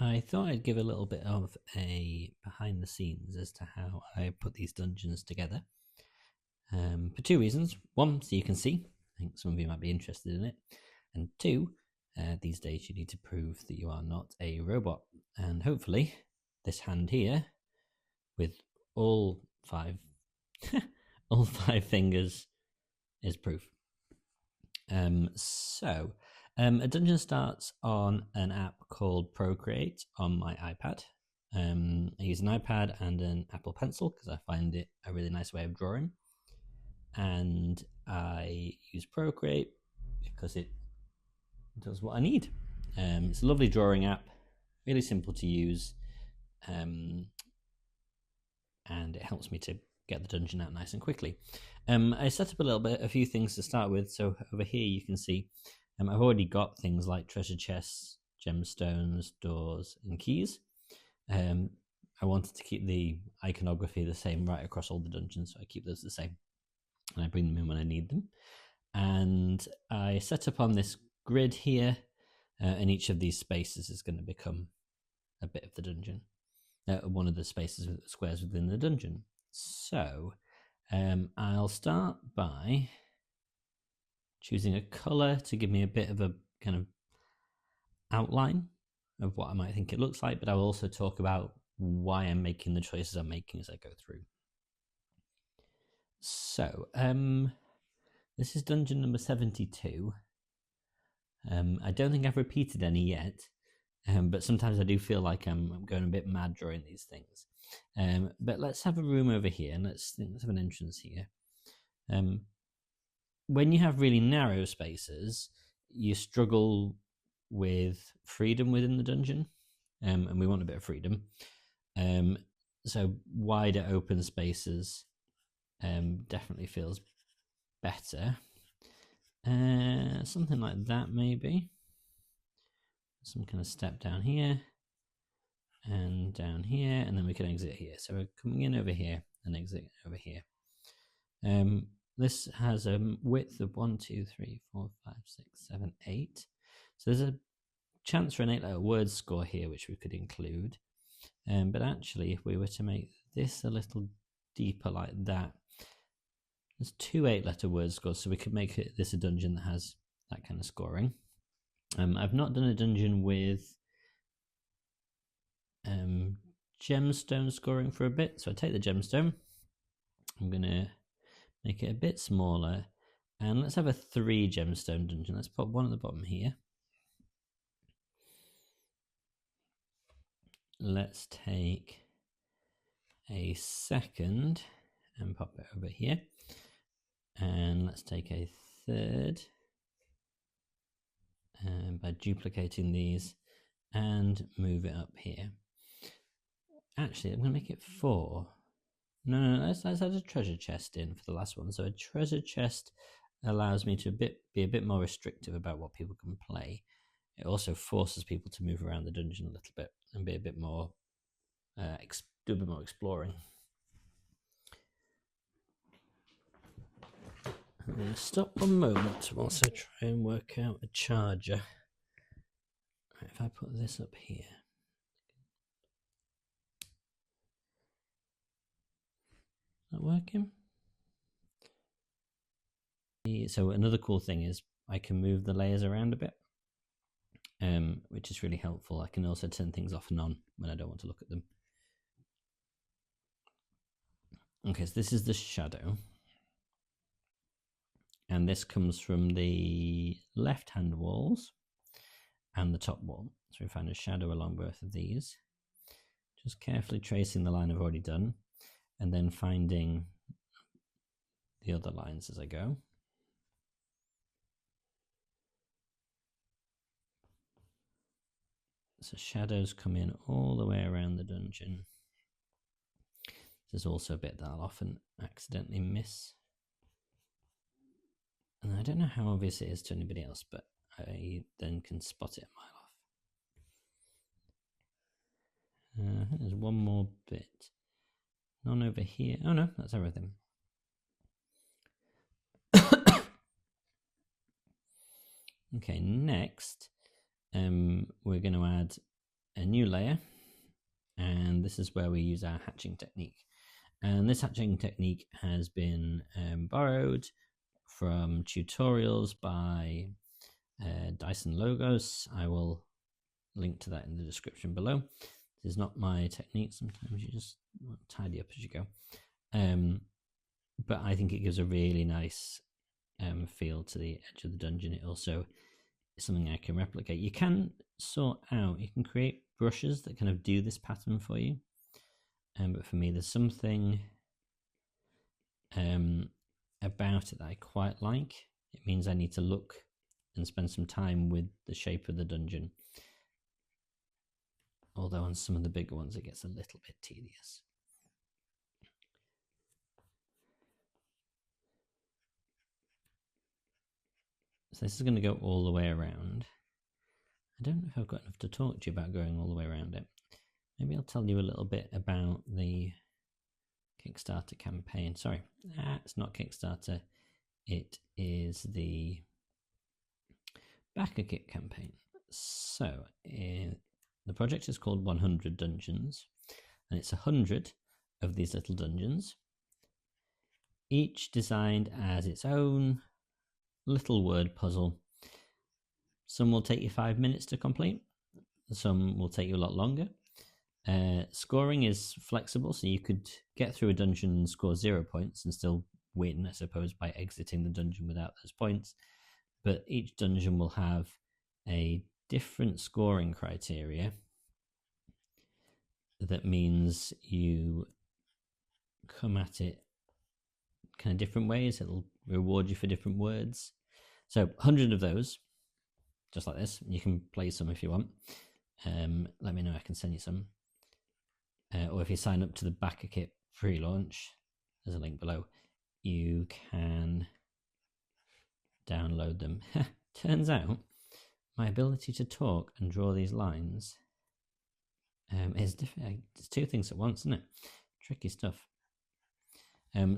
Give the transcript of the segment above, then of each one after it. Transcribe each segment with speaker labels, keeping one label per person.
Speaker 1: I thought I'd give a little bit of a behind the scenes as to how I put these dungeons together. For two reasons. One, so you can see. I think some of you might be interested in it. And two, these days you need to prove that you are not a robot. And hopefully, this hand here, with all five, all five fingers, is proof. A dungeon starts on an app called Procreate on my iPad. I use an iPad and an Apple Pencil because I find it a really nice way of drawing. And I use Procreate because it does what I need. It's a lovely drawing app, really simple to use, and it helps me to get the dungeon out nice and quickly. I set up a few things to start with. So over here you can see I've already got things like treasure chests, gemstones, doors, and keys. I wanted to keep the iconography the same right across all the dungeons, so I keep those the same. And I bring them in when I need them. And I set up on this grid here, and each of these spaces is going to become a bit of the dungeon. One of the spaces with squares within the dungeon. So I'll start by choosing a color to give me a bit of a kind of outline of what I might think it looks like, but I'll also talk about why I'm making the choices I'm making as I go through. So this is dungeon number 72. I don't think I've repeated any yet, but sometimes I do feel like I'm going a bit mad drawing these things. But let's have a room over here, and let's have an entrance here. When you have really narrow spaces, you struggle with freedom within the dungeon, and we want a bit of freedom. So wider open spaces definitely feels better. Something like that, maybe. Some kind of step down here and down here, and then we can exit here. So we're coming in over here and exit over here. This has a width of 1, 2, 3, 4, 5, 6, 7, 8. So there's a chance for an 8-letter word score here, which we could include. But actually, if we were to make this a little deeper like that, there's 2 8-letter word scores, so we could make this a dungeon that has that kind of scoring. I've not done a dungeon with gemstone scoring for a bit, so I take the gemstone. I'm going to make it a bit smaller, and let's have a 3 gemstone dungeon. Let's put one at the bottom here. Let's take a second and pop it over here, and let's take a third by duplicating these and move it up here. Actually, I'm going to make it 4. No, let's add a treasure chest in for the last one. So a treasure chest allows me to be a bit more restrictive about what people can play. It also forces people to move around the dungeon a little bit and be a bit more, do a bit more exploring. I'm going to stop one moment whilst I try and work out a charger. Right, if I put this up here. Is that working? So another cool thing is I can move the layers around a bit, which is really helpful. I can also turn things off and on when I don't want to look at them. Okay, so this is the shadow. And this comes from the left-hand walls and the top wall. So we find a shadow along both of these. Just carefully tracing the line I've already done, and then finding the other lines as I go. So shadows come in all the way around the dungeon. There's also a bit that I'll often accidentally miss. And I don't know how obvious it is to anybody else, but I then can spot it a mile off. There's one more bit. None over here. Oh no, that's everything. Okay, next we're going to add a new layer, and this is where we use our hatching technique. And this hatching technique has been borrowed from tutorials by Dyson Logos. I will link to that in the description below. This is not my technique. Sometimes you just tidy up as you go. But I think it gives a really nice feel to the edge of the dungeon. It also is something I can replicate. You can sort out, you can create brushes that kind of do this pattern for you. But for me, there's something about it that I quite like. It means I need to look and spend some time with the shape of the dungeon. Although on some of the bigger ones, it gets a little bit tedious. So this is going to go all the way around. I don't know if I've got enough to talk to you about going all the way around it. Maybe I'll tell you a little bit about the Kickstarter campaign. Sorry, it's not Kickstarter. It is the BackerKit campaign. So the project is called 100 Dungeons, and it's 100 of these little dungeons, each designed as its own little word puzzle. Some will take you 5 minutes to complete. Some will take you a lot longer. Scoring is flexible, so you could get through a dungeon and score 0 points and still win, I suppose, by exiting the dungeon without those points. But each dungeon will have a different scoring criteria. That means you come at it kind of different ways. It'll reward you for different words. So 100 of those, just like this. You can play some if you want. Let me know, I can send you some. Or if you sign up to the BackerKit free launch, there's a link below, you can download them. Turns out my ability to talk and draw these lines is different. It's two things at once, isn't it? Tricky stuff.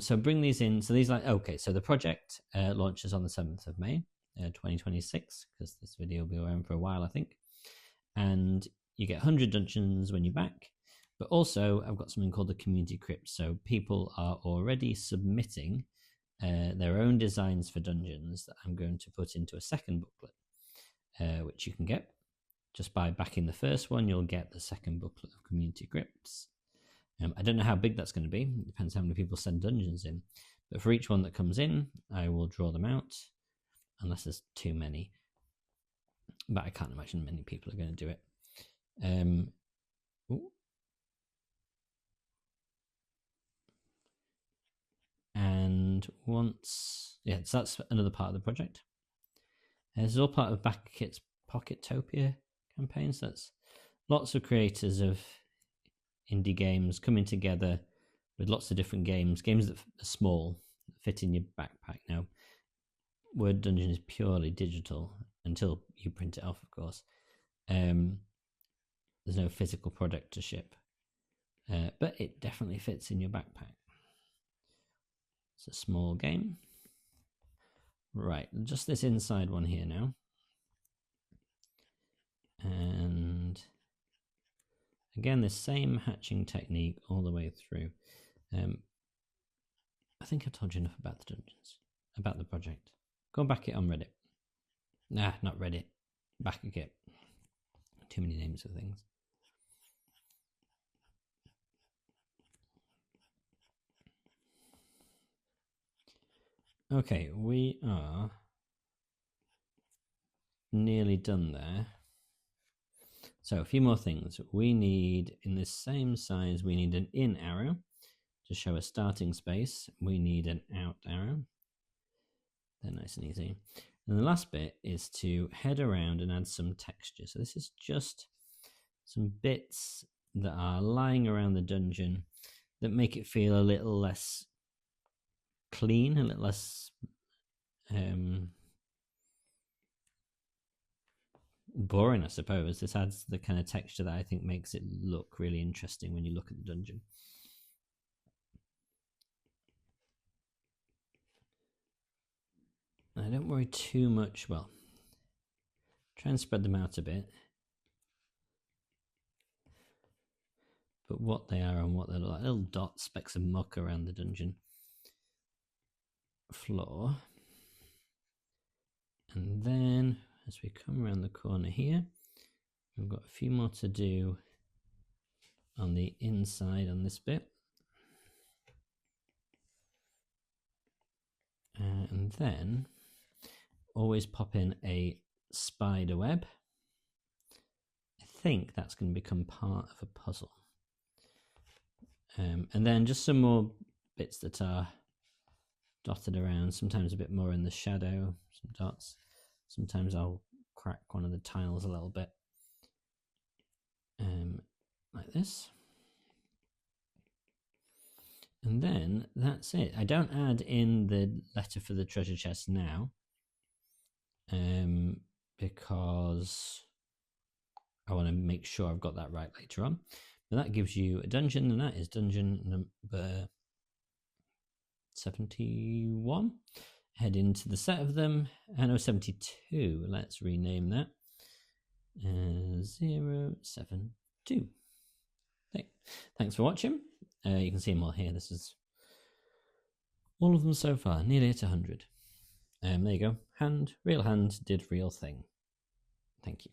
Speaker 1: So bring these in. So these okay. So the project launches on the 7th of May, 2026, because this video will be around for a while, I think. And you get 100 dungeons when you back. But also, I've got something called the Community Crypt. So people are already submitting their own designs for dungeons that I'm going to put into a second booklet, which you can get. Just by backing the first one, you'll get the second booklet of Community Crypts. I don't know how big that's going to be. It depends how many people send dungeons in. But for each one that comes in, I will draw them out, unless there's too many. But I can't imagine many people are going to do it. And once, so that's another part of the project. This is all part of BackerKit's Pocketopia campaign. So that's lots of creators of indie games coming together with lots of different games that are small, fit in your backpack. Now, Word Dungeon is purely digital until you print it off, of course. There's no physical product to ship, but it definitely fits in your backpack. It's a small game. Right, just this inside one here now. And again, the same hatching technique all the way through. I think I've told you enough about the dungeons, about the project. Go back it on Reddit. Nah, not Reddit. BackerKit. Too many names of things. Okay, we are nearly done there. So a few more things. We need, in the same size, we need an in arrow to show a starting space. We need an out arrow. They're nice and easy. And the last bit is to head around and add some texture. So this is just some bits that are lying around the dungeon that make it feel a little less clean, a little less boring, I suppose. This adds the kind of texture that I think makes it look really interesting when you look at the dungeon. Now, don't worry too much. Well, try and spread them out a bit. but what they are and what they look like. Little dots, specks of muck around the dungeon floor. And then as we come around the corner here, we've got a few more to do on the inside on this bit. And then always pop in a spider web. I think that's going to become part of a puzzle. And then just some more bits that are dotted around, sometimes a bit more in the shadow, some dots. Sometimes I'll crack one of the tiles a little bit, like this. And then that's it. I don't add in the letter for the treasure chest now, because I want to make sure I've got that right later on. But that gives you a dungeon, and that is dungeon number 71. Head into the set of them. I know 72. Let's rename that. 072. Okay. Thanks for watching. You can see them all here. This is all of them so far, nearly at 100. There you go. Hand, real hand, did real thing. Thank you.